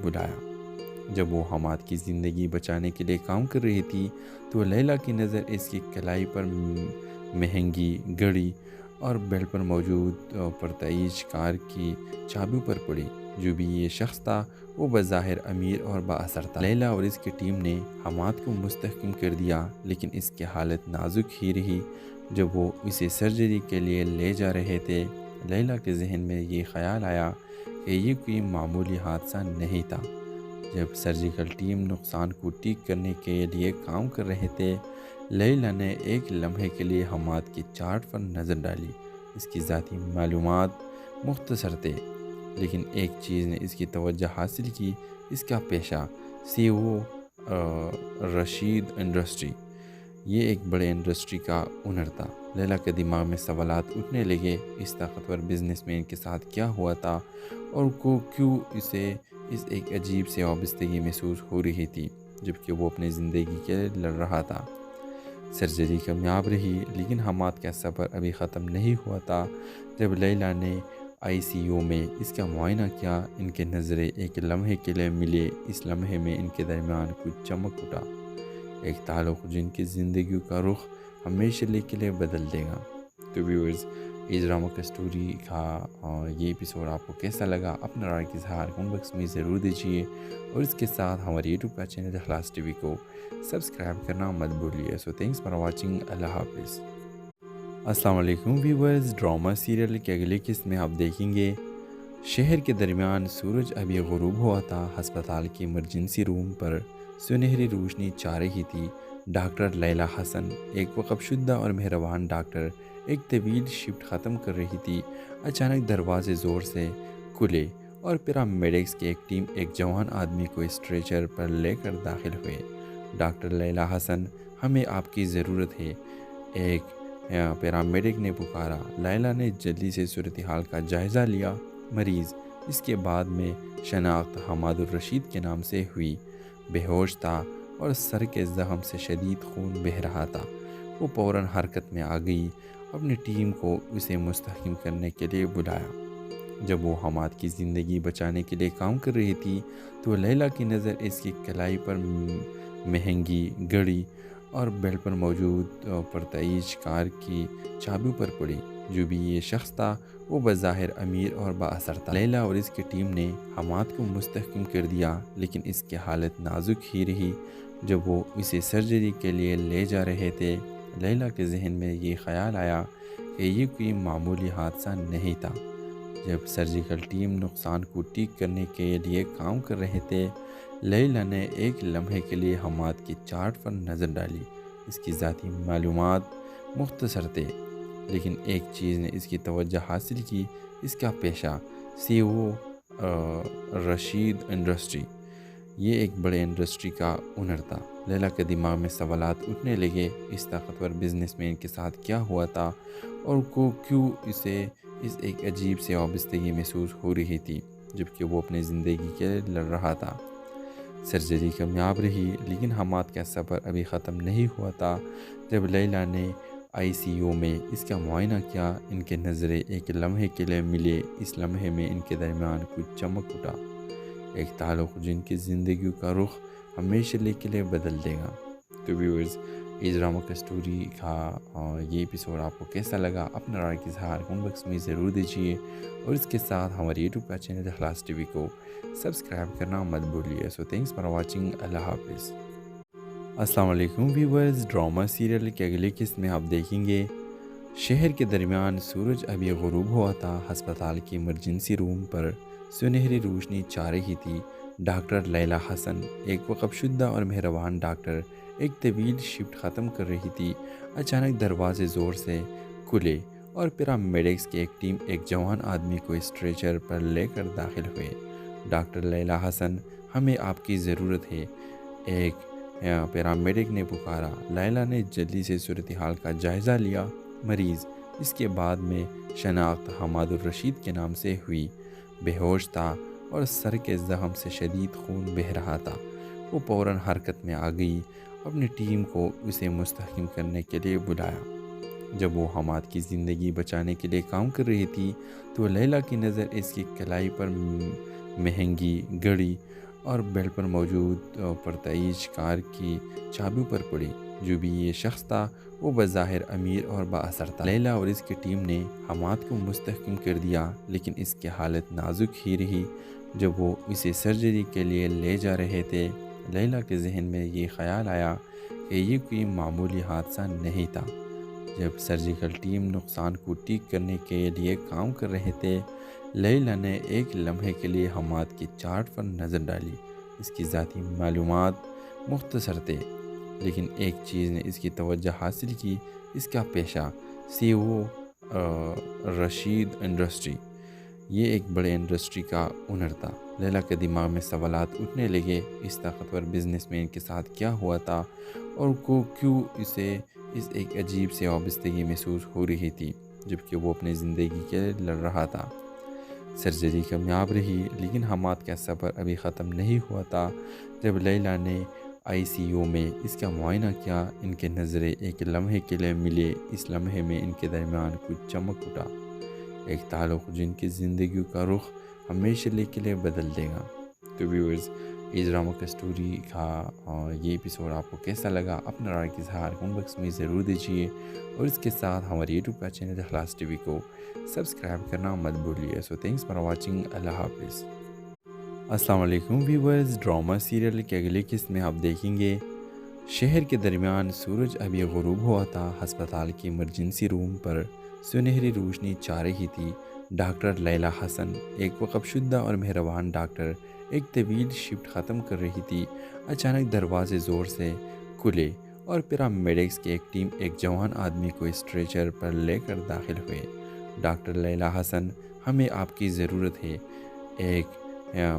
بلایا۔ جب وہ حماد کی زندگی بچانے کے لیے کام کر رہی تھی تو لیلا کی نظر اس کی کلائی پر مہنگی گھڑی اور بیلٹ پر موجود پرتعیش کار کی چابیوں پر پڑی۔ جو بھی یہ شخص تھا وہ بظاہر امیر اور با اثر تھا۔ لیلا اور اس کی ٹیم نے حماد کو مستحکم کر دیا، لیکن اس کی حالت نازک ہی رہی۔ جب وہ اسے سرجری کے لیے لے جا رہے تھے، لیلا کے ذہن میں یہ خیال آیا کہ یہ کوئی معمولی حادثہ نہیں تھا۔ جب سرجیکل ٹیم نقصان کو ٹھیک کرنے کے لیے کام کر رہے تھے، لیلا نے ایک لمحے کے لیے حماد کی چارٹ پر نظر ڈالی۔ اس کی ذاتی معلومات مختصر تھے، لیکن ایک چیز نے اس کی توجہ حاصل کی، اس کا پیشہ CEO رشید انڈسٹری۔ یہ ایک بڑے انڈسٹری کا اونر تھا۔ لیلا کے دماغ میں سوالات اٹھنے لگے، اس طاقتور بزنس مین کے ساتھ کیا ہوا تھا اور کیوں اسے اس ایک عجیب سے وابستگی محسوس ہو رہی تھی جبکہ وہ اپنی زندگی کے لیے لڑ رہا تھا۔ سرجری کامیاب رہی، لیکن حماد کا سفر ابھی ختم نہیں ہوا تھا۔ جب لیلا نے ICU میں اس کا معائنہ کیا، ان کے نظریں ایک لمحے کے لیے ملے۔ اس لمحے میں ان کے درمیان کچھ چمک اٹھا، ایک تعلق جن کی زندگیوں کا رخ ہمیشہ کے لیے بدل دے گا۔ تو ویورز، اس ڈرامہ کا سٹوری کا یہ ایپیسوڈ آپ کو کیسا لگا؟ اپنا رائے کا اظہار کمنٹ باکس میں ضرور دیجیے، اور اس کے ساتھ ہمارے YouTube کا چینل اخلاص TV کو سبسکرائب کرنا مت بھولیے۔ سو تھینکس فار واچنگ۔ اللہ حافظ۔ السلام علیکم ویورز، ڈرامہ سیریل کے اگلی قسط میں آپ دیکھیں گے شہر کے درمیان سورج ابھی غروب ہوا تھا۔ ہسپتال کی ایمرجنسی روم پر سنہری روشنی چھا رہی تھی۔ ڈاکٹر لیلا حسن، ایک وقف شدہ اور مہربان ڈاکٹر، ایک طویل شفٹ ختم کر رہی تھی۔ اچانک دروازے زور سے کھلے اور پیرامیڈکس کی ایک ٹیم ایک جوان آدمی کو اسٹریچر پر لے کر داخل ہوئے۔ ڈاکٹر لیلا حسن، ہمیں آپ کی ضرورت ہے، ایک پیرامیڈک نے پکارا۔ لیلا نے جلدی سے صورتحال کا جائزہ لیا۔ مریض، اس کے بعد میں شناخت حماد الرشید کے نام سے ہوئی، بے ہوش تھا اور سر کے زخم سے شدید خون بہہ رہا تھا۔ وہ فوراً حرکت میں آ گئی، اپنی ٹیم کو اسے مستحکم کرنے کے لیے بلایا۔ جب وہ حماد کی زندگی بچانے کے لیے کام کر رہی تھی تو لیلا کی نظر اس کی کلائی پر مہنگی گھڑی اور بیلٹ پر موجود پرتعیش کار کی چابیوں پر پڑی۔ جو بھی یہ شخص تھا وہ بظاہر امیر اور با اثر تھا۔ لیلا اور اس کی ٹیم نے حماد کو مستحکم کر دیا، لیکن اس کی حالت نازک ہی رہی۔ جب وہ اسے سرجری کے لیے لے جا رہے تھے، لیلا کے ذہن میں یہ خیال آیا کہ یہ کوئی معمولی حادثہ نہیں تھا۔ جب سرجیکل ٹیم نقصان کو ٹھیک کرنے کے لیے کام کر رہے تھے، لیلا نے ایک لمحے کے لیے حماد کی چارٹ پر نظر ڈالی۔ اس کی ذاتی معلومات مختصر تھے، لیکن ایک چیز نے اس کی توجہ حاصل کی، اس کا پیشہ CEO رشید انڈسٹری۔ یہ ایک بڑے انڈسٹری کا اونر تھا۔ لیلا کے دماغ میں سوالات اٹھنے لگے، اس طاقتور بزنس مین کے ساتھ کیا ہوا تھا اور کیوں اسے اس ایک عجیب سے وابستگی محسوس ہو رہی تھی جبکہ وہ اپنی زندگی کے لیے لڑ رہا تھا۔ سرجری کامیاب رہی، لیکن حماد کا سفر ابھی ختم نہیں ہوا تھا۔ جب لیلا نے ICU میں اس کا معائنہ کیا، ان کے نظریں ایک لمحے کے لیے ملے۔ اس لمحے میں ان کے درمیان کچھ چمک اٹھا، ایک تعلق جن کی زندگیوں کا رخ ہمیشہ کے لیے بدل دے گا۔ تو ویورز، اس ڈرامہ کا سٹوری کا یہ ایپیسوڈ آپ کو کیسا لگا؟ اپنا رائے کا اظہار کمنٹ باکس میں ضرور دیجیے، اور اس کے ساتھ ہمارے YouTube کا چینل اخلاص TV کو سبسکرائب کرنا مت بھولیے۔ سو تھینکس فار واچنگ۔ اللہ حافظ۔ السلام علیکم ویورز، ڈرامہ سیریل کے اگلی قسط میں آپ دیکھیں گے شہر کے درمیان سورج ابھی غروب ہوا تھا۔ ہسپتال کی ایمرجنسی روم پر سنہری روشنی چھا رہی تھی۔ ڈاکٹر لیلا حسن، ایک وقف شدہ اور مہربان ڈاکٹر، ایک طویل شفٹ ختم کر رہی تھی۔ اچانک دروازے زور سے کھلے اور پیرامیڈکس کی ایک ٹیم ایک جوان آدمی کو اسٹریچر پر لے کر داخل ہوئے۔ ڈاکٹر لیلا حسن، ہمیں آپ کی ضرورت ہے، ایک پیرامیڈک نے پکارا۔ لیلا نے جلدی سے صورتحال کا جائزہ لیا۔ مریض، اس کے بعد میں شناخت حماد الرشید کے نام سے ہوئی، بے ہوش تھا اور سر کے زخم سے شدید خون بہہ رہا تھا۔ وہ فوراً حرکت میں آ گئی، اپنی ٹیم کو اسے مستحکم کرنے کے لیے بلایا۔ جب وہ حماد کی زندگی بچانے کے لیے کام کر رہی تھی تو لیلا کی نظر اس کی کلائی پر مہنگی گھڑی اور بیڈ پر موجود پرتعیش کار کی چابیوں پر پڑی۔ جو بھی یہ شخص تھا وہ بظاہر امیر اور بااثر تھا۔ لیلا اور اس کی ٹیم نے حماد کو مستحکم کر دیا، لیکن اس کی حالت نازک ہی رہی۔ جب وہ اسے سرجری کے لیے لے جا رہے تھے، لیلا کے ذہن میں یہ خیال آیا کہ یہ کوئی معمولی حادثہ نہیں تھا۔ جب سرجیکل ٹیم نقصان کو ٹھیک کرنے کے لیے کام کر رہے تھے، لیلا نے ایک لمحے کے لیے حماد کی چارٹ پر نظر ڈالی۔ اس کی ذاتی معلومات مختصر تھے، لیکن ایک چیز نے اس کی توجہ حاصل کی، اس کا پیشہ سی او رشید انڈسٹری۔ یہ ایک بڑے انڈسٹری کا اونر تھا۔ لیلا کے دماغ میں سوالات اٹھنے لگے، اس طاقتور بزنس مین کے ساتھ کیا ہوا تھا اور کیوں اسے ایک عجیب سے وابستگی محسوس ہو رہی تھی، جبکہ وہ اپنی زندگی کے لیے لڑ رہا تھا۔ سرجری کامیاب رہی، لیکن حماد کا سفر ابھی ختم نہیں ہوا تھا۔ جب لیلا نے آئی سی یو میں اس کا معائنہ کیا، ان کے نظریں ایک لمحے کے لیے ملے۔ اس لمحے میں ان کے درمیان کچھ چمک اٹھا، ایک تعلق جن کی زندگیوں کا رخ ہمیشہ کے لیے بدل دے گا۔ تو ویورز، اس ڈرامہ کا سٹوری کا یہ ایپیسوڈ آپ کو کیسا لگا؟ اپنا رائے کا اظہار کمنٹ باکس میں ضرور دیجیے، اور اس کے ساتھ ہمارے یوٹیوب کا چینل اخلاص ٹی وی کو سبسکرائب کرنا مت بھولیے۔ سو تھینکس فار واچنگ۔ اللہ حافظ۔ السلام علیکم ویورز، ڈرامہ سیریل کے اگلے قسط میں آپ دیکھیں گے شہر کے درمیان سورج ابھی غروب ہوا تھا۔ ہسپتال کی ایمرجنسی روم پر سنہری روشنی چھا رہی تھی۔ ڈاکٹر لیلا حسن، ایک وقف شدہ اور مہربان ڈاکٹر، ایک طویل شفٹ ختم کر رہی تھی۔ اچانک دروازے زور سے کھلے اور پیرامیڈکس کی ایک ٹیم ایک جوان آدمی کو اسٹریچر پر لے کر داخل ہوئے۔ ڈاکٹر لیلا حسن، ہمیں آپ کی ضرورت ہے، ایک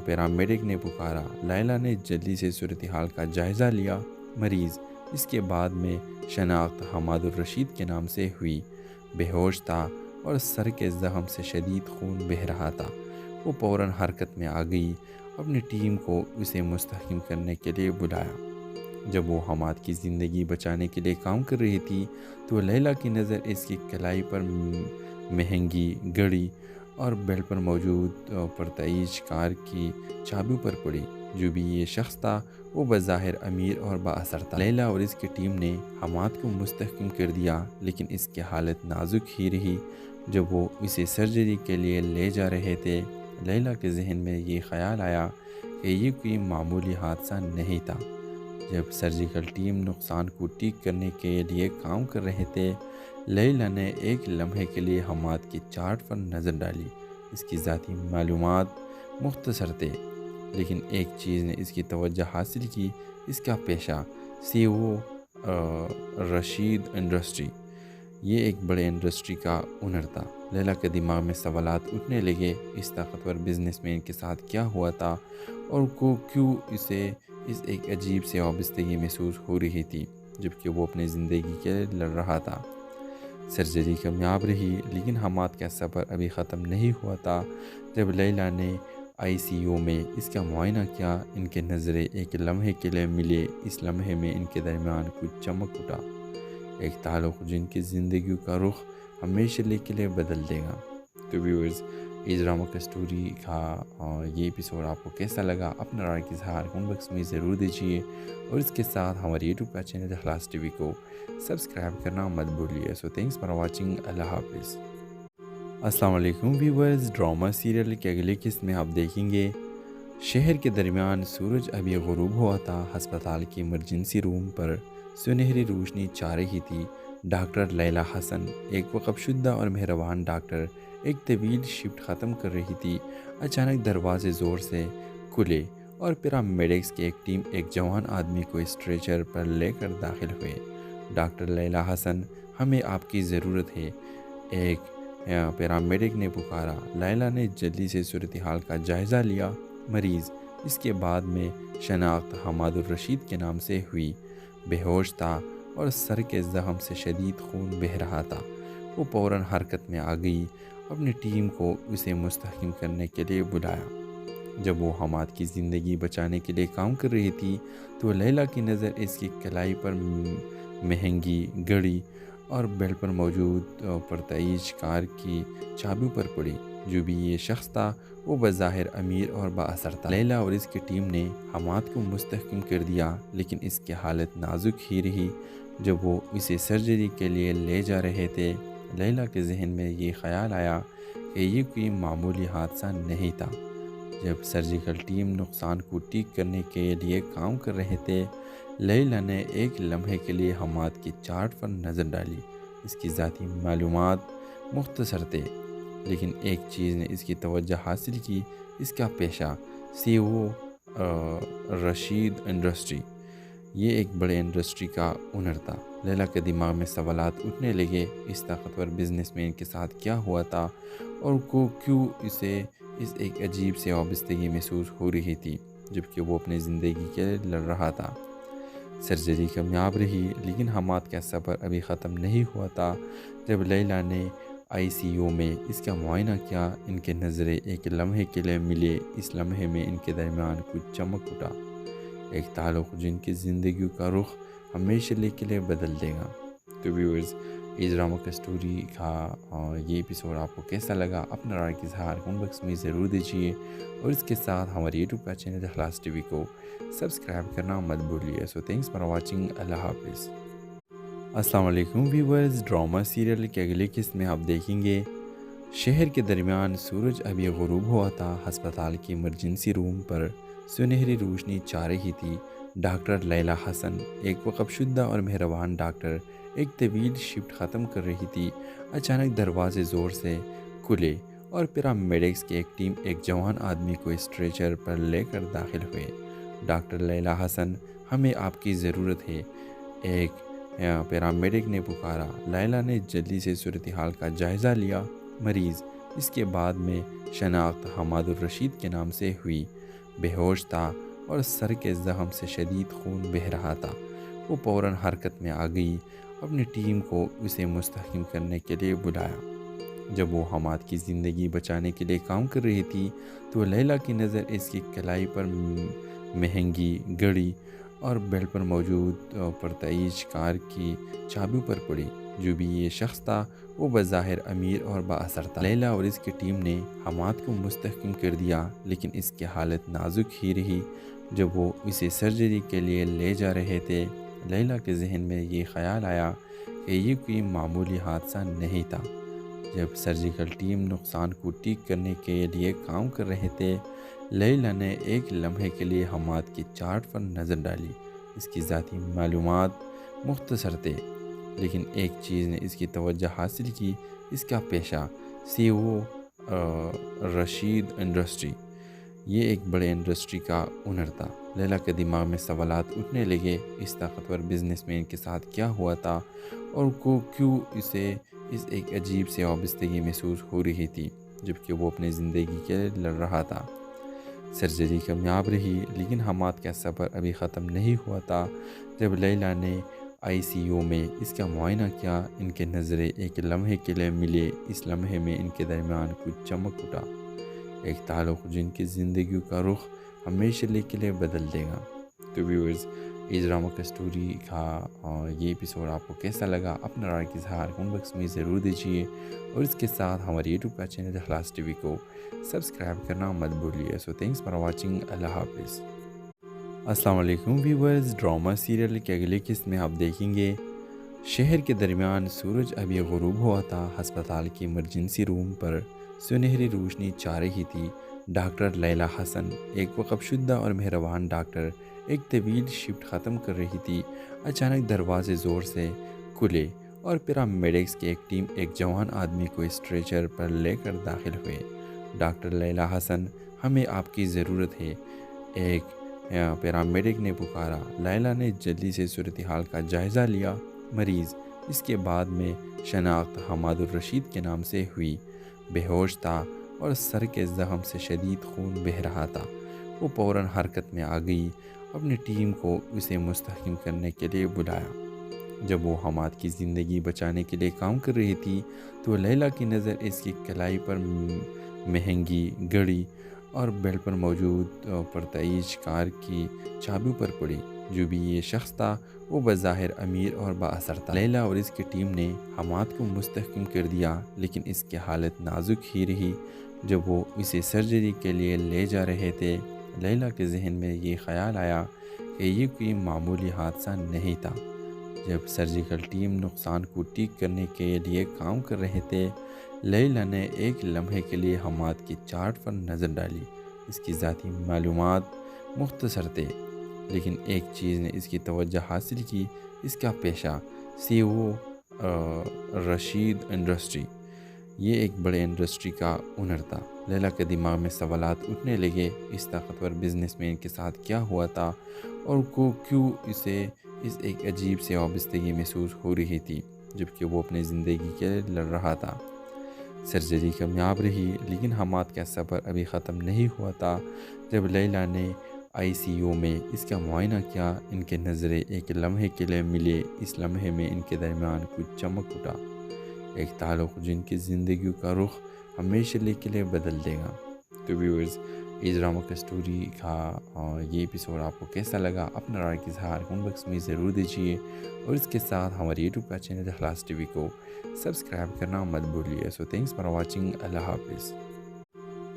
پیرامیڈک نے پکارا۔ لیلا نے جلدی سے صورتحال کا جائزہ لیا۔ مریض، اس کے بعد میں شناخت حماد الرشید کے نام سے ہوئی، بے ہوش تھا اور سر کے زخم سے شدید خون بہہ رہا تھا۔ وہ فوراً حرکت میں آ گئی، اپنی ٹیم کو اسے مستحکم کرنے کے لیے بلایا۔ جب وہ حماد کی زندگی بچانے کے لیے کام کر رہی تھی، تو لیلا کی نظر اس کی کلائی پر مہنگی گھڑی اور بیڈ پر موجود پرتعیش کار کی چابیوں پر پڑی۔ جو بھی یہ شخص تھا وہ بظاہر امیر اور بااثر تھا۔ لیلا اور اس کی ٹیم نے حماد کو مستحکم کر دیا، لیکن اس کی حالت نازک ہی رہی۔ جب وہ اسے سرجری کے لیے لے جا رہے تھے، لیلا کے ذہن میں یہ خیال آیا کہ یہ کوئی معمولی حادثہ نہیں تھا۔ جب سرجیکل ٹیم نقصان کو ٹھیک کرنے کے لیے کام کر رہے تھے، لیلا نے ایک لمحے کے لیے حماد کی چارٹ پر نظر ڈالی۔ اس کی ذاتی معلومات مختصر تھے، لیکن ایک چیز نے اس کی توجہ حاصل کی، اس کا پیشہ سی او رشید انڈسٹری۔ یہ ایک بڑے انڈسٹری کا اونر تھا۔ لیلا کے دماغ میں سوالات اٹھنے لگے، اس طاقتور بزنس مین کے ساتھ کیا ہوا تھا اور کیوں اسے ایک عجیب سے وابستگی محسوس ہو رہی تھی، جبکہ وہ اپنی زندگی کے لیے لڑ رہا تھا۔ سرجری کامیاب رہی، لیکن حماد کا سفر ابھی ختم نہیں ہوا تھا۔ جب لیلا نے آئی سی یو میں اس کا معائنہ کیا، ان کے نظریں ایک لمحے کے لیے ملے۔ اس لمحے میں ان کے درمیان کچھ چمک اٹھا، ایک تعلق جن کی زندگیوں کا رخ ہمیشہ کے لیے بدل دے گا۔ تو ویورز، اس ڈرامہ کا سٹوری کا یہ ایپیسوڈ آپ کو کیسا لگا؟ اپنا رائے کا اظہار کمنٹ باکس میں ضرور دیجیے، اور اس کے ساتھ ہمارے یوٹیوب کا چینل اخلاص ٹی وی کو سبسکرائب کرنا مت بھولیے۔ سو تھینکس فار واچنگ۔ اللہ حافظ۔ السلام علیکم ویورز، ڈرامہ سیریل کے اگلے قسط میں آپ دیکھیں گے شہر کے درمیان سورج ابھی غروب ہوا تھا۔ ہسپتال کی ایمرجنسی روم پر سنہری روشنی چھا رہی تھی۔ ڈاکٹر لیلا حسن، ایک وقف شدہ اور مہربان ڈاکٹر، ایک طویل شفٹ ختم کر رہی تھی۔ اچانک دروازے زور سے کھلے اور پیرامیڈکس کی ایک ٹیم ایک جوان آدمی کو اسٹریچر پر لے کر داخل ہوئے۔ ڈاکٹر لیلا حسن، ہمیں آپ کی ضرورت ہے، ایک پیرامیڈک نے پکارا۔ لیلا نے جلدی سے صورتحال کا جائزہ لیا۔ مریض، اس کے بعد میں شناخت حماد الرشید کے نام سے ہوئی، بے ہوش تھا اور سر کے زخم سے شدید خون بہہ رہا تھا۔ وہ فوراً حرکت میں آ گئی، اپنی ٹیم کو اسے مستحکم کرنے کے لیے بلایا۔ جب وہ حماد کی زندگی بچانے کے لیے کام کر رہی تھی، تو لیلا کی نظر اس کی کلائی پر مہنگی گھڑی اور بیلٹ پر موجود پرتعیش کار کی چابیوں پر پڑی۔ جو بھی یہ شخص تھا وہ بظاہر امیر اور با اثر تھا۔ لیلا اور اس کی ٹیم نے حماد کو مستحکم کر دیا، لیکن اس کی حالت نازک ہی رہی۔ جب وہ اسے سرجری کے لیے لے جا رہے تھے، لیلا کے ذہن میں یہ خیال آیا کہ یہ کوئی معمولی حادثہ نہیں تھا۔ جب سرجیکل ٹیم نقصان کو ٹھیک کرنے کے لیے کام کر رہے تھے، لیلا نے ایک لمحے کے لیے حماد کے چارٹ پر نظر ڈالی۔ اس کی ذاتی معلومات مختصر تھے، لیکن ایک چیز نے اس کی توجہ حاصل کی، اس کا پیشہ CEO رشید انڈسٹری۔ یہ ایک بڑے انڈسٹری کا اونر تھا۔ لیلا کے دماغ میں سوالات اٹھنے لگے، اس طاقتور بزنس مین کے ساتھ کیا ہوا تھا اور کیوں اسے اس ایک عجیب سے وابستگی محسوس ہو رہی تھی، جبکہ وہ اپنی زندگی کے لیے لڑ رہا تھا۔ سرجری کامیاب رہی، لیکن حماد کا سفر ابھی ختم نہیں ہوا تھا۔ جب لیلا نے ICU میں اس کا معائنہ کیا، ان کے نظریں ایک لمحے کے لیے ملے۔ اس لمحے میں ان کے درمیان کچھ چمک اٹھا، ایک تعلق جن کی زندگیوں کا رخ ہمیشہ کے لیے بدل دے گا۔ تو ویورز، اس ڈرامہ کا سٹوری کا یہ ایپیسوڈ آپ کو کیسا لگا؟ اپنا رائے کا اظہار کمنٹ باکس میں ضرور دیجیے، اور اس کے ساتھ ہمارے یوٹیوب کا چینل اخلاص TV کو سبسکرائب کرنا مت بھولیے۔ سو تھینکس فار واچنگ۔ اللہ حافظ۔ السلام علیکم ویورز، ڈرامہ سیریل کے اگلی قسط میں آپ دیکھیں گے شہر کے درمیان سورج ابھی غروب ہوا تھا۔ ہسپتال کی ایمرجنسی روم پر سنہری روشنی چھا رہی تھی۔ ڈاکٹر لیلا حسن، ایک وقف شدہ اور مہربان ڈاکٹر، ایک طویل شفٹ ختم کر رہی تھی۔ اچانک دروازے زور سے کھلے اور پیرامیڈکس کی ایک ٹیم ایک جوان آدمی کو اسٹریچر پر لے کر داخل ہوئے۔ ڈاکٹر لیلا حسن، ہمیں آپ کی ضرورت ہے، ایک پیرامیڈک نے پکارا۔ لیلا نے جلدی سے صورتحال کا جائزہ لیا۔ مریض، اس کے بعد میں شناخت حماد الرشید کے نام سے ہوئی، بے ہوش تھا اور سر کے زخم سے شدید خون بہہ رہا تھا۔ وہ فوراً حرکت میں آ گئی، اپنی ٹیم کو اسے مستحکم کرنے کے لیے بلایا۔ جب وہ حماد کی زندگی بچانے کے لیے کام کر رہی تھی تو لیلا کی نظر اس کی کلائی پر مہنگی گھڑی اور بیلٹ پر موجود پرتعیش کار کی چابیوں پر پڑی۔ جو بھی یہ شخص تھا وہ بظاہر امیر اور با اثر تھا۔ لیلا اور اس کی ٹیم نے حماد کو مستحکم کر دیا، لیکن اس کی حالت نازک ہی رہی۔ جب وہ اسے سرجری کے لیے لے جا رہے تھے، لیلا کے ذہن میں یہ خیال آیا کہ یہ کوئی معمولی حادثہ نہیں تھا۔ جب سرجیکل ٹیم نقصان کو ٹھیک کرنے کے لیے کام کر رہے تھے، لیلا نے ایک لمحے کے لیے حماد کے چارٹ پر نظر ڈالی۔ اس کی ذاتی معلومات مختصر تھے، لیکن ایک چیز نے اس کی توجہ حاصل کی، اس کا پیشہ CEO رشید انڈسٹری۔ یہ ایک بڑے انڈسٹری کا اونر تھا۔ لیلا کے دماغ میں سوالات اٹھنے لگے، اس طاقتور بزنس مین کے ساتھ کیا ہوا تھا اور کیوں اسے اس ایک عجیب سے وابستگی محسوس ہو رہی تھی، جبکہ وہ اپنی زندگی کے لیے لڑ رہا تھا۔ سرجری کامیاب رہی، لیکن حماد کا سفر ابھی ختم نہیں ہوا تھا۔ جب لیلا نے ICU میں اس کا معائنہ کیا، ان کے نظریں ایک لمحے کے لیے ملے۔ اس لمحے میں ان کے درمیان کچھ چمک اٹھا، ایک تعلق جن کی زندگیوں کا رخ ہمیشہ کے لیے بدل دے گا۔ تو ویورز، اس ڈرامہ کا سٹوری کا یہ ایپیسوڈ آپ کو کیسا لگا؟ اپنا رائے کا اظہار کمنٹ باکس میں ضرور دیجیے، اور اس کے ساتھ ہمارے یوٹیوب کا چینل اخلاص TV کو سبسکرائب کرنا مت بھولیے۔ سو تھینکس فار واچنگ۔ اللہ حافظ۔ السلام علیکم ویورز، ڈرامہ سیریل کے اگلی قسط میں آپ دیکھیں گے شہر کے درمیان سورج ابھی غروب ہوا تھا۔ ہسپتال کی ایمرجنسی روم پر سنہری روشنی چھا رہی تھی۔ ڈاکٹر لیلا حسن، ایک وقف شدہ اور مہربان ڈاکٹر، ایک طویل شفٹ ختم کر رہی تھی۔ اچانک دروازے زور سے کھلے اور پیرامیڈکس کی ایک ٹیم ایک جوان آدمی کو اسٹریچر پر لے کر داخل ہوئے۔ ڈاکٹر لیلا حسن، ہمیں آپ کی ضرورت ہے، ایک پیرامیڈک نے پکارا۔ لیلا نے جلدی سے صورتحال کا جائزہ لیا۔ مریض، اس کے بعد میں شناخت حماد الرشید کے نام سے ہوئی، بے ہوش تھا اور سر کے زخم سے شدید خون بہہ رہا تھا۔ وہ فوراً حرکت میں آ گئی، اپنی ٹیم کو اسے مستحکم کرنے کے لیے بلایا۔ جب وہ حماد کی زندگی بچانے کے لیے کام کر رہی تھی تو لیلا کی نظر اس کی کلائی پر مہنگی گھڑی اور بیڈ پر موجود پرتعیش کار کی چابیوں پر پڑی۔ جو بھی یہ شخص تھا وہ بظاہر امیر اور بااثر تھا۔ لیلا اور اس کی ٹیم نے حماد کو مستحکم کر دیا، لیکن اس کی حالت نازک ہی رہی۔ جب وہ اسے سرجری کے لیے لے جا رہے تھے، لیلا کے ذہن میں یہ خیال آیا کہ یہ کوئی معمولی حادثہ نہیں تھا۔ جب سرجیکل ٹیم نقصان کو ٹھیک کرنے کے لیے کام کر رہے تھے، لیلا نے ایک لمحے کے لیے حماد کی چارٹ پر نظر ڈالی۔ اس کی ذاتی معلومات مختصر تھے، لیکن ایک چیز نے اس کی توجہ حاصل کی، اس کا پیشہ سی او رشید انڈسٹری۔ یہ ایک بڑے انڈسٹری کا اونر تھا۔ لیلا کے دماغ میں سوالات اٹھنے لگے، اس طاقتور بزنس مین کے ساتھ کیا ہوا تھا اور کیوں اسے اس ایک عجیب سے وابستگی محسوس ہو رہی تھی، جبکہ وہ اپنی زندگی کے لیے لڑ رہا تھا۔ سرجری کامیاب رہی، لیکن حماد کا سفر ابھی ختم نہیں ہوا تھا۔ جب لیلا نے آئی سی یو میں اس کا معائنہ کیا، ان کے نظریں ایک لمحے کے لیے ملے۔ اس لمحے میں ان کے درمیان کچھ چمک اٹھا، ایک تعلق جن کی زندگیوں کا رخ ہمیشہ کے لیے بدل دے گا۔ تو ویورز، اس ڈرامہ کا سٹوری کا یہ ایپیسوڈ آپ کو کیسا لگا؟ اپنا رائے کا اظہار کمنٹ باکس میں ضرور دیجیے، اور اس کے ساتھ ہمارے یوٹیوب کا چینل اخلاص ٹی وی کو سبسکرائب کرنا مت بھولیے۔ سو تھینکس فار واچنگ۔ اللہ حافظ۔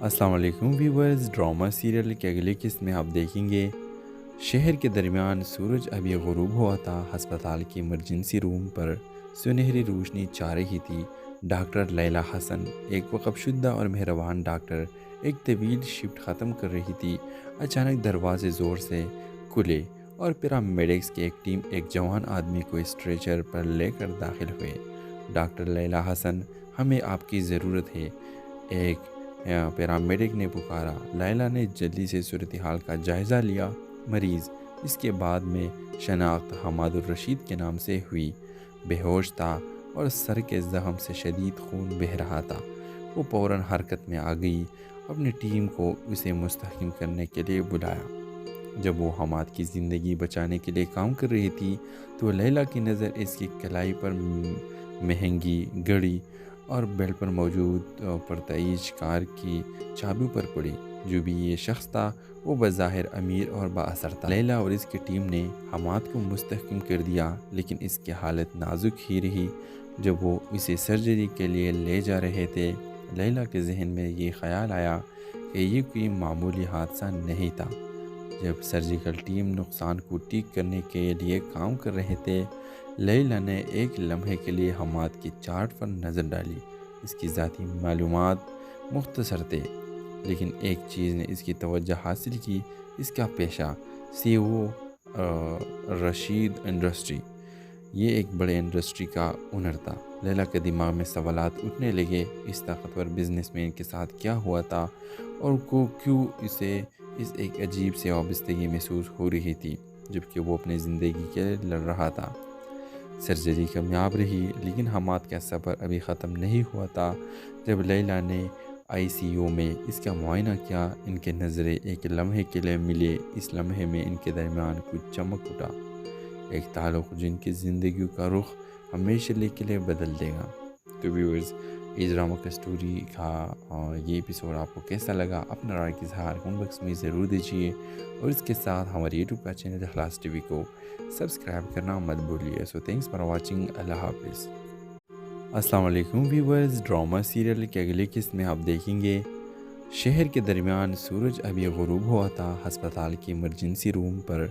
السلام علیکم ویورز، ڈرامہ سیریل کے اگلے قسط میں آپ دیکھیں گے شہر کے درمیان سورج ابھی غروب ہوا تھا۔ ہسپتال کی ایمرجنسی روم پر سنہری روشنی چھا رہی تھی۔ ڈاکٹر لیلا حسن، ایک وقف شدہ اور مہربان ڈاکٹر، ایک طویل شفٹ ختم کر رہی تھی۔ اچانک دروازے زور سے کھلے اور پیرامیڈکس کی ایک ٹیم ایک جوان آدمی کو اسٹریچر پر لے کر داخل ہوئے۔ ڈاکٹر لیلا حسن، ہمیں آپ کی ضرورت ہے، ایک پیرامیڈک نے پکارا۔ لیلا نے جلدی سے صورتحال کا جائزہ لیا۔ مریض، اس کے بعد میں شناخت حماد الرشید کے نام سے ہوئی، بے ہوش تھا اور سر کے زخم سے شدید خون بہہ رہا تھا۔ وہ فوراً حرکت میں آ گئی، اپنی ٹیم کو اسے مستحکم کرنے کے لیے بلایا۔ جب وہ حماد کی زندگی بچانے کے لیے کام کر رہی تھی، تو لیلا کی نظر اس کی کلائی پر مہنگی گھڑی اور بیڈ پر موجود پرتعیش کار کی چابیوں پر پڑی۔ جو بھی یہ شخص تھا وہ بظاہر امیر اور بااثر تھا۔ لیلا اور اس کی ٹیم نے حماد کو مستحکم کر دیا، لیکن اس کی حالت نازک ہی رہی۔ جب وہ اسے سرجری کے لیے لے جا رہے تھے، لیلا کے ذہن میں یہ خیال آیا کہ یہ کوئی معمولی حادثہ نہیں تھا۔ جب سرجیکل ٹیم نقصان کو ٹھیک کرنے کے لیے کام کر رہے تھے، لیلا نے ایک لمحے کے لیے حماد کی چارٹ پر نظر ڈالی۔ اس کی ذاتی معلومات مختصر تھے، لیکن ایک چیز نے اس کی توجہ حاصل کی، اس کا پیشہ سی او رشید انڈسٹری۔ یہ ایک بڑے انڈسٹری کا اونر تھا۔ لیلا کے دماغ میں سوالات اٹھنے لگے، اس طاقتور بزنس مین کے ساتھ کیا ہوا تھا اور کیوں اسے اس ایک عجیب سے وابستگی محسوس ہو رہی تھی، جبکہ وہ اپنی زندگی کے لیے لڑ رہا تھا۔ سرجری کامیاب رہی، لیکن حماد کا سفر ابھی ختم نہیں ہوا تھا۔ جب لیلا نے آئی سی یو میں اس کا معائنہ کیا، ان کے نظریں ایک لمحے کے لیے ملے۔ اس لمحے میں ان کے درمیان کچھ چمک اٹھا، ایک تعلق جن کی زندگیوں کا رخ ہمیشہ کے لیے بدل دے گا۔ تو ویورز، اس ڈرامہ کا سٹوری کا یہ ایپیسوڈ آپ کو کیسا لگا؟ اپنا رائے کا اظہار کمنٹ باکس میں ضرور دیجیے، اور اس کے ساتھ ہمارے یوٹیوب کا چینل اخلاص ٹی وی کو سبسکرائب کرنا مت بھولیے۔ سو تھینکس فار واچنگ۔ اللہ حافظ۔ السلام علیکم ویورز، ڈرامہ سیریل کے اگلے قسط میں آپ دیکھیں گے شہر کے درمیان سورج ابھی غروب ہوا تھا۔ ہسپتال کی ایمرجنسی روم پر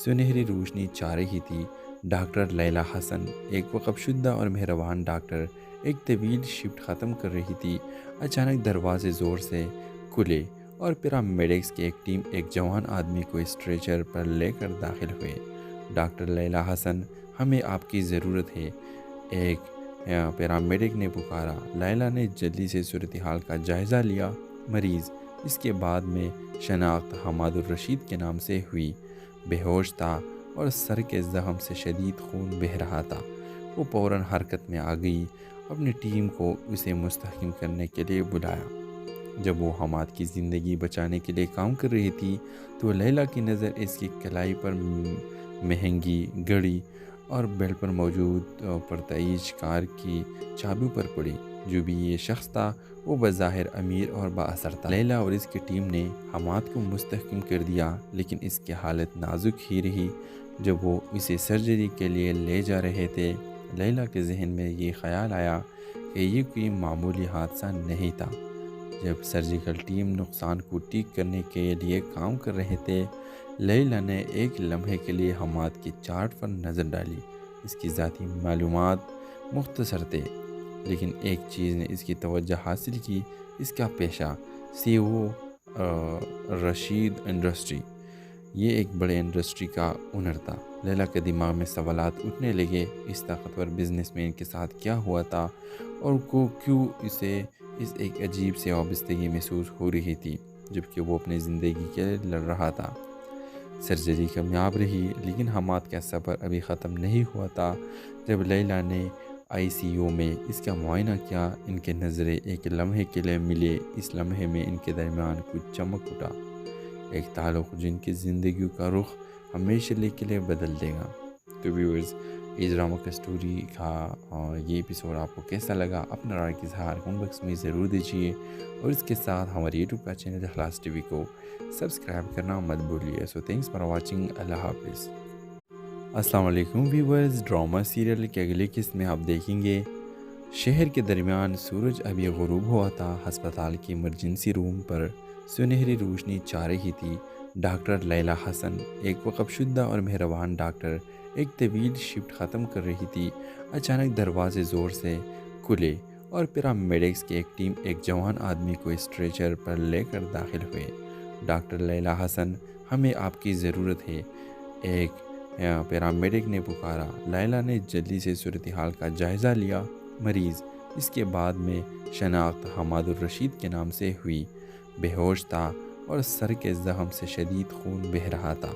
سنہری روشنی چھا رہی تھی۔ ڈاکٹر لیلا حسن، ایک وقف شدہ اور مہربان ڈاکٹر، ایک طویل شفٹ ختم کر رہی تھی۔ اچانک دروازے زور سے کھلے اور پیرامیڈکس کی ایک ٹیم ایک جوان آدمی کو اسٹریچر پر لے کر داخل ہوئے۔ ڈاکٹر لیلا حسن، ہمیں آپ کی ضرورت ہے، ایک پیرامیڈک نے پکارا۔ لیلا نے جلدی سے صورتحال کا جائزہ لیا۔ مریض، اس کے بعد میں شناخت حماد الرشید کے نام سے ہوئی، بے ہوش تھا اور سر کے زخم سے شدید خون بہہ رہا تھا۔ وہ فوراً حرکت میں آ گئی، اپنی ٹیم کو اسے مستحکم کرنے کے لیے بلایا۔ جب وہ حماد کی زندگی بچانے کے لیے کام کر رہی تھی، تو لیلا کی نظر اس کی کلائی پر مہنگی گھڑی اور بیڈ پر موجود پرتعیش کار کی چابی پر پڑی۔ جو بھی یہ شخص تھا وہ بظاہر امیر اور بااثر تھا۔ لیلا اور اس کی ٹیم نے حماد کو مستحکم کر دیا، لیکن اس کی حالت نازک ہی رہی۔ جب وہ اسے سرجری کے لیے لے جا رہے تھے، لیلا کے ذہن میں یہ خیال آیا کہ یہ کوئی معمولی حادثہ نہیں تھا۔ جب سرجیکل ٹیم نقصان کو ٹھیک کرنے کے لیے کام کر رہے تھے، لیلا نے ایک لمحے کے لیے حماد کی چارٹ پر نظر ڈالی۔ اس کی ذاتی معلومات مختصر تھے، لیکن ایک چیز نے اس کی توجہ حاصل کی، اس کا پیشہ سی او رشید انڈسٹری۔ یہ ایک بڑے انڈسٹری کا اونر تھا۔ لیلا کے دماغ میں سوالات اٹھنے لگے، اس طاقتور بزنس مین کے ساتھ کیا ہوا تھا اور کیوں اسے ایک عجیب سے وابستگی محسوس ہو رہی تھی، جبکہ وہ اپنی زندگی کے لیے لڑ رہا تھا۔ سرجری کامیاب رہی، لیکن حماد کا سفر ابھی ختم نہیں ہوا تھا۔ جب لیلا نے آئی سی یو میں اس کا معائنہ کیا، ان کے نظریں ایک لمحے کے لیے ملے۔ اس لمحے میں ان کے درمیان کچھ چمک اٹھا، ایک تعلق جن کی زندگی کا رخ ہمیشہ کے لیے بدل دے گا۔ تو ویورز، اس ڈرامہ کا سٹوری کا یہ ایپیسوڈ آپ کو کیسا لگا؟ اپنا رائے کا اظہار کمنٹ باکس میں ضرور دیجیے، اور اس کے ساتھ ہمارے یوٹیوب کا چینل اخلاص ٹی وی کو سبسکرائب کرنا مت بھولیے۔ سو تھینکس فار واچنگ۔ اللہ حافظ۔ السلام علیکم ویورز، ڈرامہ سیریل کے اگلی قسط میں آپ دیکھیں گے شہر کے درمیان سورج ابھی غروب ہوا تھا۔ ہسپتال کی ایمرجنسی روم پر سنہری روشنی چھا رہی تھی۔ ڈاکٹر لیلا حسن، ایک وقف شدہ اور مہربان ڈاکٹر، ایک طویل شفٹ ختم کر رہی تھی۔ اچانک دروازے زور سے کھلے اور پیرامیڈکس کی ایک ٹیم ایک جوان آدمی کو اسٹریچر پر لے کر داخل ہوئے۔ ڈاکٹر لیلا حسن، ہمیں آپ کی ضرورت ہے، ایک پیرامیڈک نے پکارا۔ لیلا نے جلدی سے صورتحال کا جائزہ لیا۔ مریض، اس کے بعد میں شناخت حماد الرشید کے نام سے ہوئی، بے ہوش تھا اور سر کے زخم سے شدید خون بہہ رہا تھا۔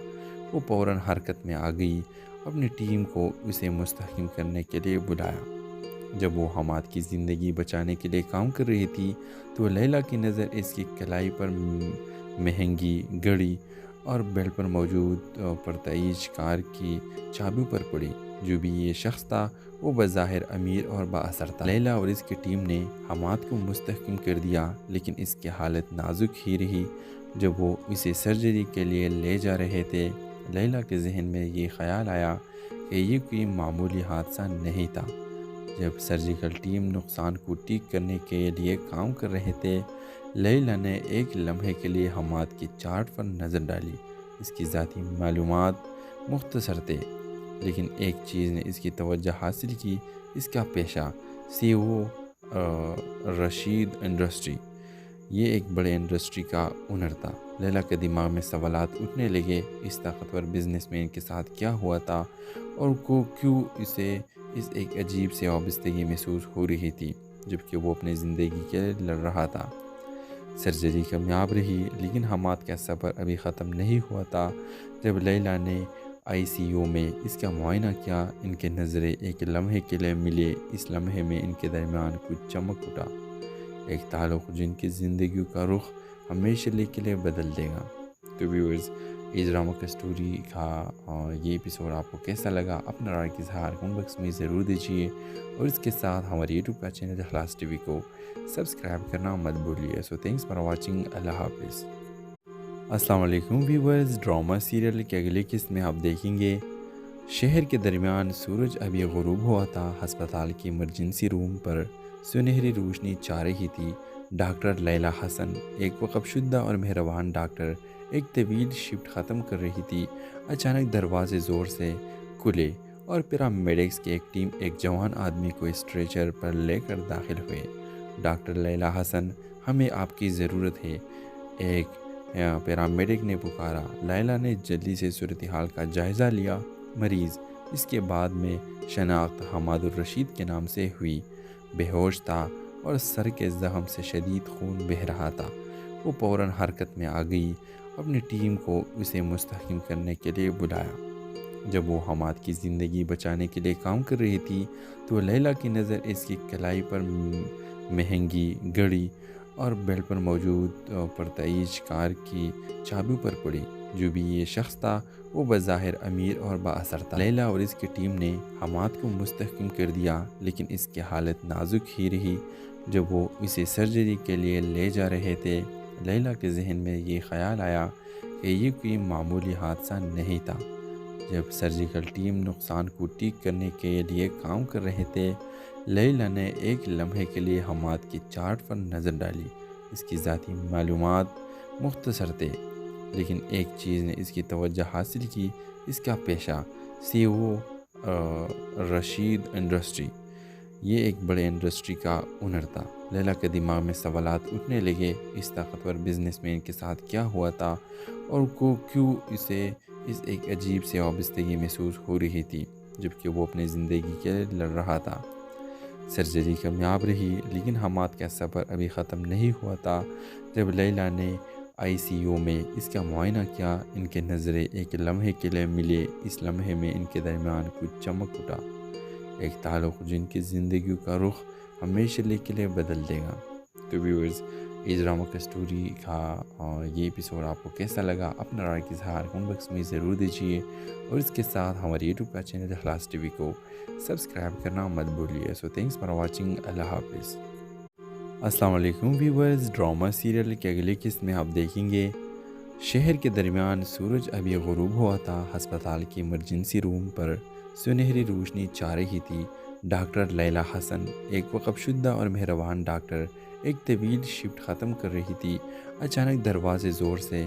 وہ فوراً حرکت میں آ گئی، اپنی ٹیم کو اسے مستحکم کرنے کے لیے بلایا۔ جب وہ حماد کی زندگی بچانے کے لیے کام کر رہی تھی تو لیلا کی نظر اس کی کلائی پر مہنگی گھڑی اور بیڈ پر موجود پرتعیش کار کی چابی پر پڑی۔ جو بھی یہ شخص تھا وہ بظاہر امیر اور بااثر تھا۔ لیلا اور اس کی ٹیم نے حماد کو مستحکم کر دیا، لیکن اس کی حالت نازک ہی رہی۔ جب وہ اسے سرجری کے لیے لے جا رہے تھے، لیلا کے ذہن میں یہ خیال آیا کہ یہ کوئی معمولی حادثہ نہیں تھا۔ جب سرجیکل ٹیم نقصان کو ٹھیک کرنے کے لیے کام کر رہے تھے، لیلا نے ایک لمحے کے لیے حماد کی چارٹ پر نظر ڈالی۔ اس کی ذاتی معلومات مختصر تھے، لیکن ایک چیز نے اس کی توجہ حاصل کی، اس کا پیشہ سی او رشید انڈسٹری۔ یہ ایک بڑے انڈسٹری کا اونر تھا۔ لیلا کے دماغ میں سوالات اٹھنے لگے، اس طاقتور بزنس مین کے ساتھ کیا ہوا تھا اور کیوں اسے ایک عجیب سے وابستگی محسوس ہو رہی تھی، جبکہ وہ اپنی زندگی کے لیے لڑ رہا تھا۔ سرجری کامیاب رہی، لیکن حماد کا سفر ابھی ختم نہیں ہوا تھا۔ جب لیلا نے آئی سی یو میں اس کا معائنہ کیا، ان کے نظریں ایک لمحے کے لیے ملے۔ اس لمحے میں ان کے درمیان کچھ چمک اٹھا، ایک تعلق جن کی زندگی کا رخ ہمیشہ کے لیے بدل دے گا۔ تو ویورز، اس ڈرامہ کا سٹوری کا یہ ایپیسوڈ آپ کو کیسا لگا؟ اپنا رائے کا اظہار کمنٹ باکس میں ضرور دیجیے، اور اس کے ساتھ ہمارے یوٹیوب کا چینل اخلاص ٹی وی کو سبسکرائب کرنا مت بھولیے۔ سو تھینکس فار واچنگ۔ اللہ حافظ۔ السلام علیکم ویورز، ڈرامہ سیریل کے اگلی قسط میں آپ دیکھیں گے شہر کے درمیان سورج ابھی غروب ہوا تھا۔ ہسپتال کی ایمرجنسی روم پر سنہری روشنی چھا رہی تھی۔ ڈاکٹر لیلا حسن، ایک وقف شدہ اور مہربان ڈاکٹر، ایک طویل شفٹ ختم کر رہی تھی۔ اچانک دروازے زور سے کھلے اور پیرامیڈکس کی ایک ٹیم ایک جوان آدمی کو اسٹریچر پر لے کر داخل ہوئے۔ ڈاکٹر لیلا حسن، ہمیں آپ کی ضرورت ہے، ایک پیرامیڈک نے پکارا۔ لیلا نے جلدی سے صورتحال کا جائزہ لیا۔ مریض، اس کے بعد میں شناخت حماد الرشید کے نام سے ہوئی، بے ہوش تھا اور سر کے زخم سے شدید خون بہہ رہا تھا۔ وہ فوراً حرکت میں آ گئی، اپنی ٹیم کو اسے مستحکم کرنے کے لیے بلایا۔ جب وہ حماد کی زندگی بچانے کے لیے کام کر رہی تھی تو لیلا کی نظر اس کی کلائی پر مہنگی گھڑی اور بیڈ پر موجود پرتعیش کار کی چابی پر پڑی۔ جو بھی یہ شخص تھا وہ بظاہر امیر اور بااثر تھا۔ لیلا اور اس کی ٹیم نے حماد کو مستحکم کر دیا، لیکن اس کی حالت نازک ہی رہی۔ جب وہ اسے سرجری کے لیے لے جا رہے تھے، لیلا کے ذہن میں یہ خیال آیا کہ یہ کوئی معمولی حادثہ نہیں تھا۔ جب سرجیکل ٹیم نقصان کو ٹھیک کرنے کے لیے کام کر رہے تھے، لیلا نے ایک لمحے کے لیے حماد کی چارٹ پر نظر ڈالی۔ اس کی ذاتی معلومات مختصر تھے، لیکن ایک چیز نے اس کی توجہ حاصل کی، اس کا پیشہ سی او رشید انڈسٹری۔ یہ ایک بڑے انڈسٹری کا اونر تھا۔ لیلا کے دماغ میں سوالات اٹھنے لگے، اس طاقتور بزنس مین کے ساتھ کیا ہوا تھا اور کیوں اسے اس ایک عجیب سے وابستگی محسوس ہو رہی تھی، جبکہ وہ اپنی زندگی کے لیے لڑ رہا تھا۔ سرجری کامیاب رہی، لیکن حماد کا سفر ابھی ختم نہیں ہوا تھا۔ جب لیلا نے ICU میں اس کا معائنہ کیا، ان کے نظریں ایک لمحے کے لیے ملے۔ اس لمحے میں ان کے درمیان کچھ چمک اٹھا، ایک تعلق جن کی زندگیوں کا رخ ہمیشہ کے لیے بدل دے گا۔ تو ویورز، اس ڈرامہ کا سٹوری کا یہ ایپیسوڈ آپ کو کیسا لگا؟ اپنا رائے کا اظہار کمنٹ باکس میں ضرور دیجیے، اور اس کے ساتھ ہمارے یوٹیوب کا چینل اخلاص TV کو سبسکرائب کرنا مت بھولیے۔ سو تھینکس فار واچنگ۔ اللہ حافظ۔ السلام علیکم ویورز، ڈرامہ سیریل کے اگلی قسط میں آپ دیکھیں گے شہر کے درمیان سورج ابھی غروب ہوا تھا۔ ہسپتال کی ایمرجنسی روم پر سنہری روشنی چھا رہی تھی۔ ڈاکٹر لیلا حسن، ایک وقف شدہ اور مہربان ڈاکٹر، ایک طویل شفٹ ختم کر رہی تھی۔ اچانک دروازے زور سے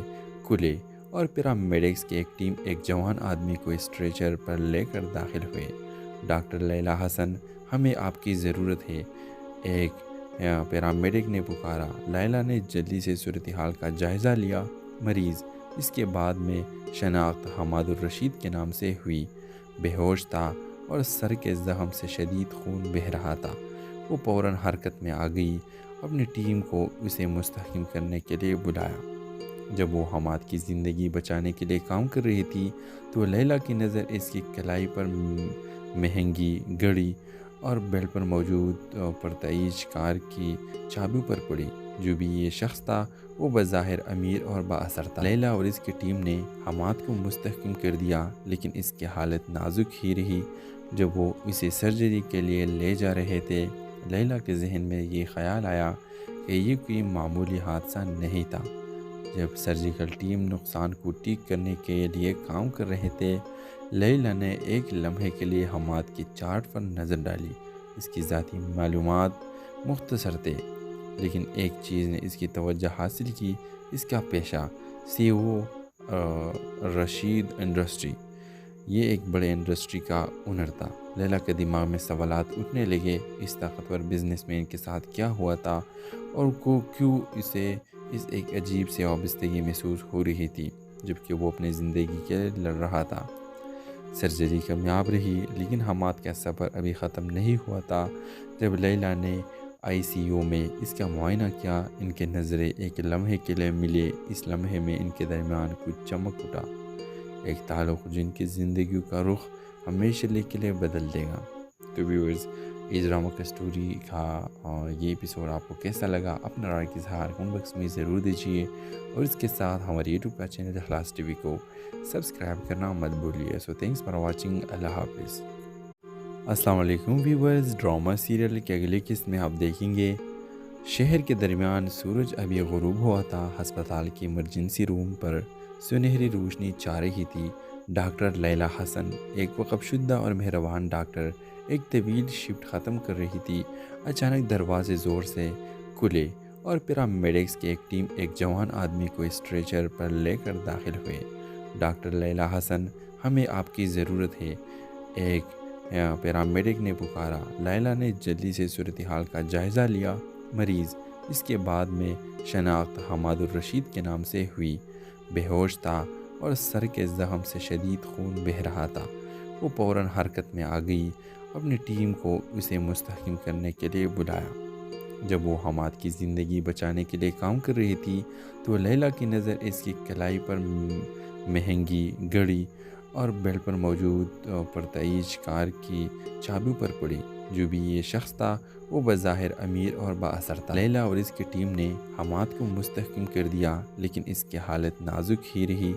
کھلے اور پیرامیڈکس کی ایک ٹیم ایک جوان آدمی کو اسٹریچر پر لے کر داخل ہوئے۔ ڈاکٹر لیلا حسن، ہمیں آپ کی ضرورت ہے، ایک پیرامیڈک نے پکارا۔ لیلا نے جلدی سے صورتحال کا جائزہ لیا۔ مریض، اس کے بعد میں شناخت حماد الرشید کے نام سے ہوئی، بے ہوش تھا اور سر کے زخم سے شدید خون بہہ رہا تھا۔ وہ فوراً حرکت میں آ گئی، اپنی ٹیم کو اسے مستحکم کرنے کے لیے بلایا۔ جب وہ حماد کی زندگی بچانے کے لیے کام کر رہی تھی، تو لیلا کی نظر اس کی کلائی پر مہنگی گھڑی اور بیلٹ پر موجود پرتعیش کار کی چابیوں پر پڑی۔ جو بھی یہ شخص تھا وہ بظاہر امیر اور بااثر تھا۔ لیلا اور اس کی ٹیم نے حماد کو مستحکم کر دیا، لیکن اس کی حالت نازک ہی رہی۔ جب وہ اسے سرجری کے لیے لے جا رہے تھے، لیلا کے ذہن میں یہ خیال آیا کہ یہ کوئی معمولی حادثہ نہیں تھا۔ جب سرجیکل ٹیم نقصان کو ٹھیک کرنے کے لیے کام کر رہے تھے، لیلا نے ایک لمحے کے لیے حماد کی چارٹ پر نظر ڈالی۔ اس کی ذاتی معلومات مختصر تھے، لیکن ایک چیز نے اس کی توجہ حاصل کی، اس کا پیشہ سی او رشید انڈسٹری۔ یہ ایک بڑے انڈسٹری کا اونر تھا۔ لیلا کے دماغ میں سوالات اٹھنے لگے، اس طاقتور بزنس مین کے ساتھ کیا ہوا تھا اور کیوں اسے اس ایک عجیب سے وابستگی محسوس ہو رہی تھی، جبکہ وہ اپنی زندگی کے لیے لڑ رہا تھا۔ سرجری کامیاب رہی، لیکن حماد کا سفر ابھی ختم نہیں ہوا تھا۔ جب لیلا نے ICU میں اس کا معائنہ کیا، ان کے نظریں ایک لمحے کے لیے ملے۔ اس لمحے میں ان کے درمیان کچھ چمک اٹھا، ایک تعلق جن کی زندگیوں کا رخ ہمیشہ کے لیے بدل دے گا۔ تو ویورز، اس ڈرامہ کا سٹوری کا یہ ایپیسوڈ آپ کو کیسا لگا؟ اپنا رائے کا اظہار کمنٹ باکس میں ضرور دیجیے، اور اس کے ساتھ ہمارے یوٹیوب کا چینل اخلاص TV کو سبسکرائب کرنا مت بھولیے۔ سو تھینکس فار واچنگ۔ اللہ حافظ۔ السلام علیکم ویورز، ڈرامہ سیریل کے اگلی قسط میں آپ دیکھیں گے شہر کے درمیان سورج ابھی غروب ہوا تھا۔ ہسپتال کی ایمرجنسی روم پر سنہری روشنی چھا رہی تھی۔ ڈاکٹر لیلا حسن، ایک وقف شدہ اور مہربان ڈاکٹر، ایک طویل شفٹ ختم کر رہی تھی۔ اچانک دروازے زور سے کھلے اور پیرامیڈکس کی ایک ٹیم ایک جوان آدمی کو اسٹریچر پر لے کر داخل ہوئے۔ ڈاکٹر لیلا حسن، ہمیں آپ کی ضرورت ہے، ایک پیرامیڈک نے پکارا۔ لیلا نے جلدی سے صورتحال کا جائزہ لیا۔ مریض، اس کے بعد میں شناخت حماد الرشید کے نام سے ہوئی، بے ہوش تھا اور سر کے زخم سے شدید خون بہہ رہا تھا۔ وہ فوراً حرکت میں آ گئی، اپنی ٹیم کو اسے مستحکم کرنے کے لیے بلایا۔ جب وہ حماد کی زندگی بچانے کے لیے کام کر رہی تھی، تو لیلا کی نظر اس کی کلائی پر مہنگی گھڑی اور بیلٹ پر موجود پرتعیش کار کی چابیوں پر پڑی۔ جو بھی یہ شخص تھا وہ بظاہر امیر اور بااثر تھا۔ لیلا اور اس کی ٹیم نے حماد کو مستحکم کر دیا، لیکن اس کی حالت نازک ہی رہی۔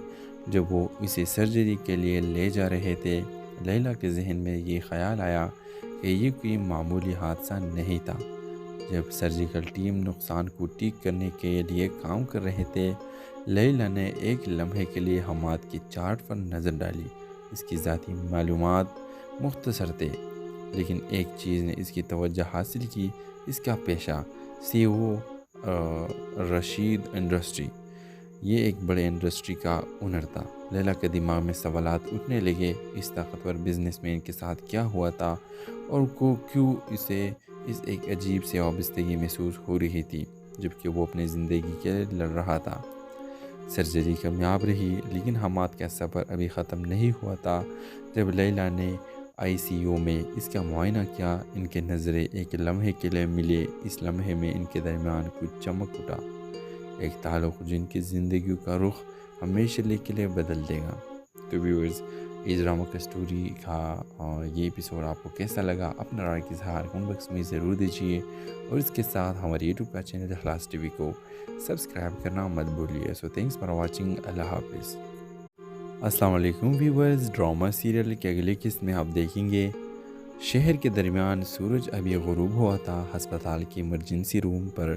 جب وہ اسے سرجری کے لیے لے جا رہے تھے، لیلا کے ذہن میں یہ خیال آیا کہ یہ کوئی معمولی حادثہ نہیں تھا۔ جب سرجیکل ٹیم نقصان کو ٹھیک کرنے کے لیے کام کر رہے تھے، لیلا نے ایک لمحے کے لیے حماد کی چارٹ پر نظر ڈالی۔ اس کی ذاتی معلومات مختصر تھے، لیکن ایک چیز نے اس کی توجہ حاصل کی، اس کا پیشہ سی او رشید انڈسٹری۔ یہ ایک بڑے انڈسٹری کا اونر تھا۔ لیلا کے دماغ میں سوالات اٹھنے لگے، اس طاقتور بزنس مین کے ساتھ کیا ہوا تھا اور کیوں اسے ایک عجیب سی وابستگی محسوس ہو رہی تھی جبکہ وہ اپنی زندگی کے لیے لڑ رہا تھا۔ سرجری کامیاب رہی، لیکن حماد کا سفر ابھی ختم نہیں ہوا تھا۔ جب لیلا نے آئی سی یو میں اس کا معائنہ کیا، ان کے نظریں ایک لمحے کے لیے ملے۔ اس لمحے میں ان کے درمیان کچھ چمک اٹھا، ایک تعلق جن کی زندگیوں کا رخ ہمیشہ کے لیے بدل دے گا۔ تو ویورز، اس ڈرامہ کا سٹوری کا یہ ایپیسوڈ آپ کو کیسا لگا؟ اپنا رائے کا اظہار کمنٹ باکس میں ضرور دیجیے، اور اس کے ساتھ ہمارے یوٹیوب کا چینل اخلاص ٹی وی کو سبسکرائب کرنا مت بھولیے۔ سو تھینکس فار واچنگ۔ اللہ حافظ۔ السلام علیکم ویورز، ڈرامہ سیریل کے اگلے قسط میں آپ دیکھیں گے شہر کے درمیان سورج ابھی غروب ہوا تھا۔ ہسپتال کی ایمرجنسی روم پر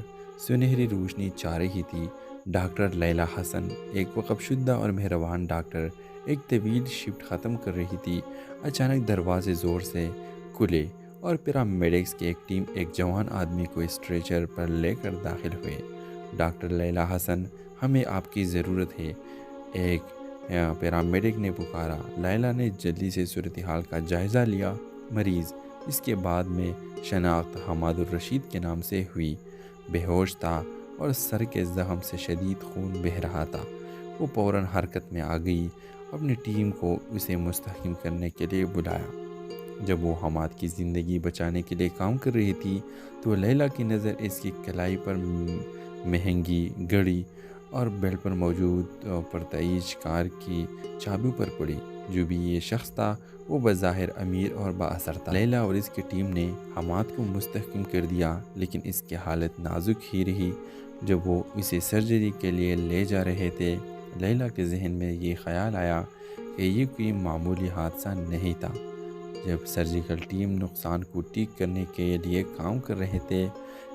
سنہری روشنی چھا رہی تھی۔ ڈاکٹر لیلا حسن، ایک وقف شدہ اور مہربان ڈاکٹر، ایک طویل شفٹ ختم کر رہی تھی۔ اچانک دروازے زور سے کھلے اور پیرامیڈکس کی ایک ٹیم ایک جوان آدمی کو اسٹریچر پر لے کر داخل ہوئے۔ ڈاکٹر لیلا حسن، ہمیں آپ کی ضرورت ہے، ایک پیرامیڈک نے پکارا۔ لیلا نے جلدی سے صورتحال کا جائزہ لیا۔ مریض، اس کے بعد میں شناخت حماد الرشید کے نام سے ہوئی، بے ہوش تھا اور سر کے زخم سے شدید خون بہہ رہا تھا۔ وہ فوراً حرکت میں آ گئی، اپنی ٹیم کو اسے مستحکم کرنے کے لیے بلایا۔ جب وہ حماد کی زندگی بچانے کے لیے کام کر رہی تھی تو لیلا کی نظر اس کی کلائی پر مہنگی گھڑی اور بیلٹ پر موجود پرتعیش کار کی چابیوں پر پڑی۔ جو بھی یہ شخص تھا وہ بظاہر امیر اور با اثر تھا۔ لیلا اور اس کی ٹیم نے حماد کو مستحکم کر دیا، لیکن اس کی حالت نازک ہی رہی۔ جب وہ اسے سرجری کے لیے لے جا رہے تھے، لیلا کے ذہن میں یہ خیال آیا کہ یہ کوئی معمولی حادثہ نہیں تھا۔ جب سرجیکل ٹیم نقصان کو ٹھیک کرنے کے لیے کام کر رہے تھے،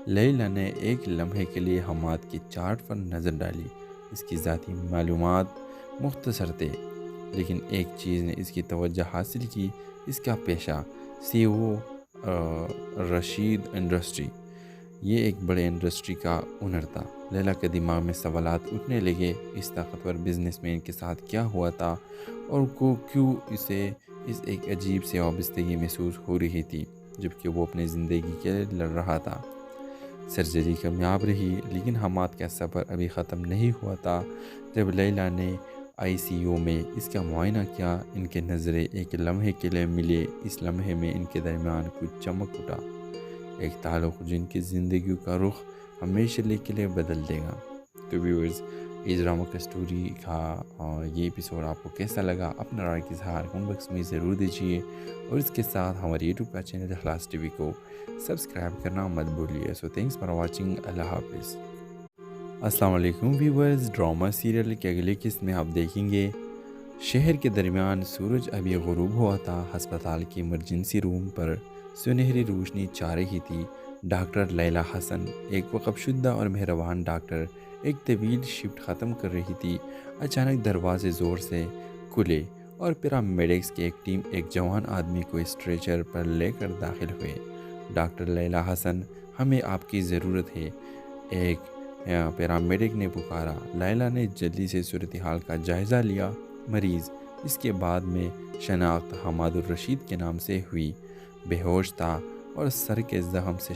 لیلا نے ایک لمحے کے لیے حماد کی چارٹ پر نظر ڈالی۔ اس کی ذاتی معلومات مختصر تھے، لیکن ایک چیز نے اس کی توجہ حاصل کی، اس کا پیشہ سی او رشید انڈسٹری۔ یہ ایک بڑے انڈسٹری کا اونر تھا۔ لیلا کے دماغ میں سوالات اٹھنے لگے، اس طاقتور بزنس مین کے ساتھ کیا ہوا تھا اور کیوں اسے ایک عجیب سی وابستگی محسوس ہو رہی تھی جبکہ وہ اپنی زندگی کے لیے لڑ رہا تھا۔ سرجری کامیاب رہی، لیکن حماد کا سفر ابھی ختم نہیں ہوا تھا۔ جب لیلا نے آئی سی یو میں اس کا معائنہ کیا، ان کے نظریں ایک لمحے کے لیے ملے۔ اس لمحے میں ان کے درمیان کچھ چمک اٹھا، ایک تعلق جن کی زندگیوں کا رخ ہمیشہ کے لیے بدل دے گا۔ تو ویورز، اس ڈرامہ کا سٹوری کا یہ ایپیسوڈ آپ کو کیسا لگا؟ اپنا رائے کا اظہار کمنٹ باکس میں ضرور دیجیے، اور اس کے ساتھ ہمارے یوٹیوب کا چینل اخلاص ٹی وی کو سبسکرائب کرنا مت بھولیے۔ سو تھینکس فار واچنگ۔ اللہ حافظ۔ السلام علیکم ویورز، ڈرامہ سیریل کے اگلے قسط میں آپ دیکھیں گے شہر کے درمیان سورج ابھی غروب ہوا تھا۔ ہسپتال کی ایمرجنسی روم پر سنہری روشنی چھا رہی تھی۔ ڈاکٹر لیلا حسن، ایک وقف شدہ اور مہربان ڈاکٹر، ایک طویل شفٹ ختم کر رہی تھی۔ اچانک دروازے زور سے کھلے اور پیرامیڈکس کی ایک ٹیم ایک جوان آدمی کو اسٹریچر پر لے کر داخل ہوئے۔ ڈاکٹر لیلا حسن، ہمیں آپ کی ضرورت ہے، ایک پیرامیڈک نے پکارا۔ لیلا نے جلدی سے صورتحال کا جائزہ لیا۔ مریض، اس کے بعد میں شناخت حماد الرشید کے نام سے ہوئی، بے ہوش تھا اور سر کے زخم سے